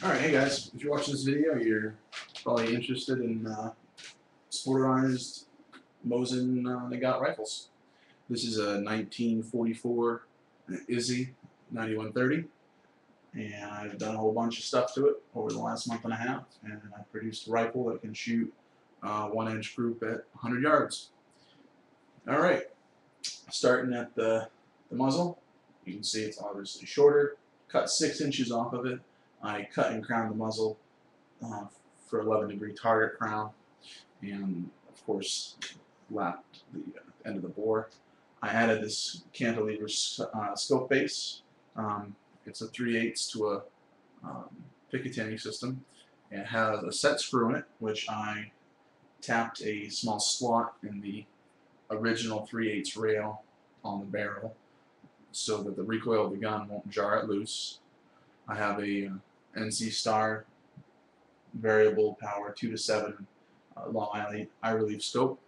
Alright, hey guys, if you're watching this video, you're probably interested in sporterized Mosin Nagant rifles. This is a 1944 Izzy 9130, and I've done a whole bunch of stuff to it over the last month and a half, and I've produced a rifle that can shoot 1-inch group at 100 yards. Alright, starting at the muzzle, you can see it's obviously shorter, cut 6 inches off of it. I cut and crowned the muzzle uh, for 11-degree target crown, and of course lapped the end of the bore. I added this cantilever scope base. It's a 3/8 to a Picatinny system, and it has a set screw in it, which I tapped a small slot in the original 3/8 rail on the barrel so that the recoil of the gun won't jar it loose. I have a NC Star variable power 2 to 7 long eye relief scope.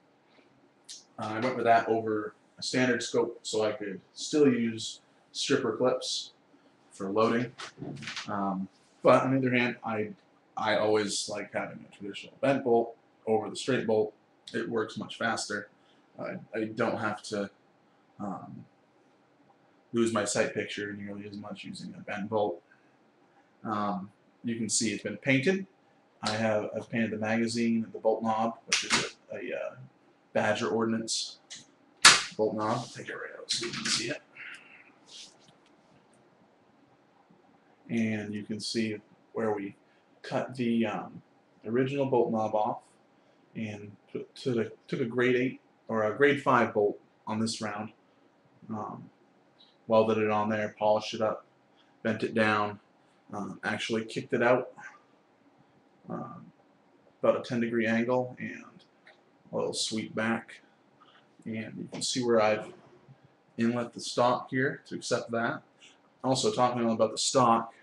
I went with that over a standard scope so I could still use stripper clips for loading. But on the other hand, I always like having a traditional bent bolt over the straight bolt. It works much faster. I don't have to lose my sight picture nearly as much using a bent bolt. You can see it's been painted. I've painted the magazine and the bolt knob, which is a Badger Ordnance bolt knob. I'll take it right out so you can see it. And you can see where we cut the original bolt knob off and took a grade 8 or a grade 5 bolt on this round, welded it on there, polished it up, bent it down, actually kicked it out about a 10-degree angle and a little sweep back. And you can see where I've inlet the stock here to accept that. Also, talking about the stock,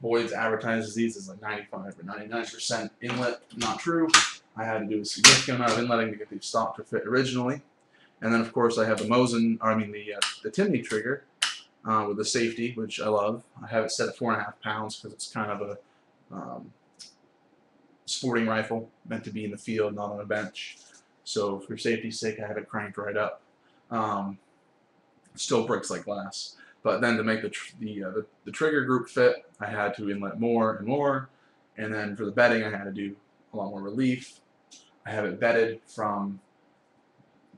Boyd's advertises these as like 95 or 99% inlet. Not true. I had to do a significant amount of inletting to get these stock to fit originally. And then, of course, I have the Mosin, the Timney trigger with the safety, which I love. I have it set at 4.5 pounds because it's kind of a sporting rifle meant to be in the field, not on a bench. So for safety's sake, I have it cranked right up. Still breaks like glass. But then to make the trigger group fit, I had to inlet more and more. And then for the bedding, I had to do a lot more relief. I have it bedded from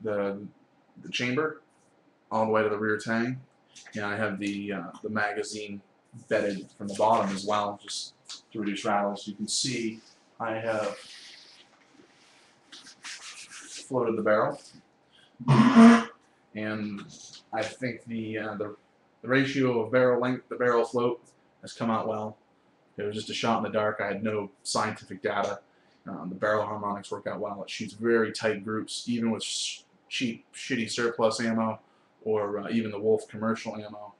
the chamber all the way to the rear tang, and I have the magazine bedded from the bottom as well, just to reduce rattles. You can see I have floated the barrel, and I think the ratio of barrel length to barrel float has come out well. It was just a shot in the dark. I had no scientific data. The barrel harmonics work out well. It shoots very tight groups, even with cheap, shitty surplus ammo, or even the Wolf commercial ammo.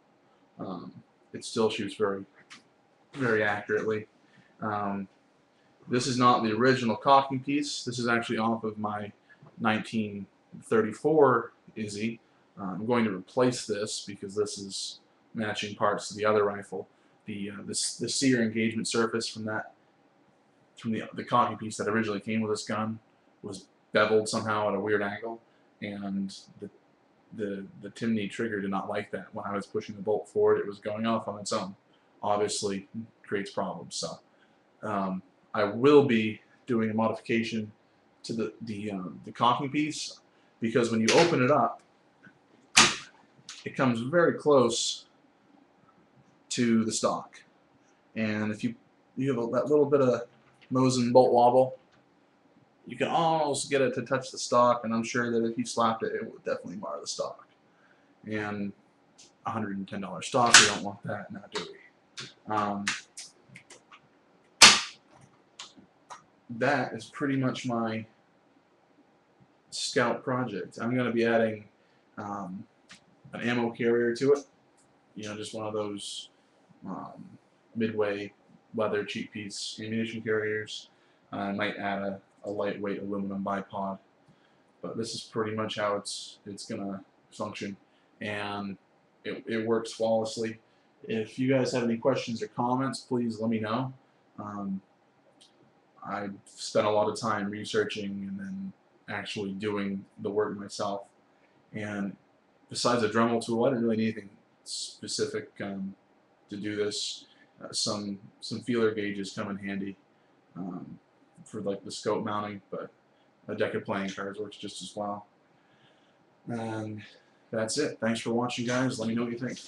It still shoots very, very accurately. This is not the original cocking piece. This is actually off of my 1934 Izzy. I'm going to replace this because this is matching parts to the other rifle. The sear engagement surface from the cocking piece that originally came with this gun was beveled somehow at a weird angle, and the Timney trigger did not like that. When I was pushing the bolt forward, it was going off on its own. Obviously, creates problems. So I will be doing a modification to the cocking piece, because when you open it up, it comes very close to the stock, and if you have that little bit of Mosin bolt wobble, you can almost get it to touch the stock, and I'm sure that if you slapped it, it would definitely mar the stock. And $110 stock, we don't want that, now do we? That is pretty much my scout project. I'm going to be adding an ammo carrier to it. Just one of those midway leather cheap piece ammunition carriers. I might add a lightweight aluminum bipod, but this is pretty much how it's gonna function, and it works flawlessly. If you guys have any questions or comments, please let me know. I spent a lot of time researching and then actually doing the work myself. And besides a Dremel tool, I didn't really need anything specific to do this. Some feeler gauges come in handy for like the scope mounting, but a deck of playing cards works just as well. And that's it. Thanks for watching, guys. Let me know what you think.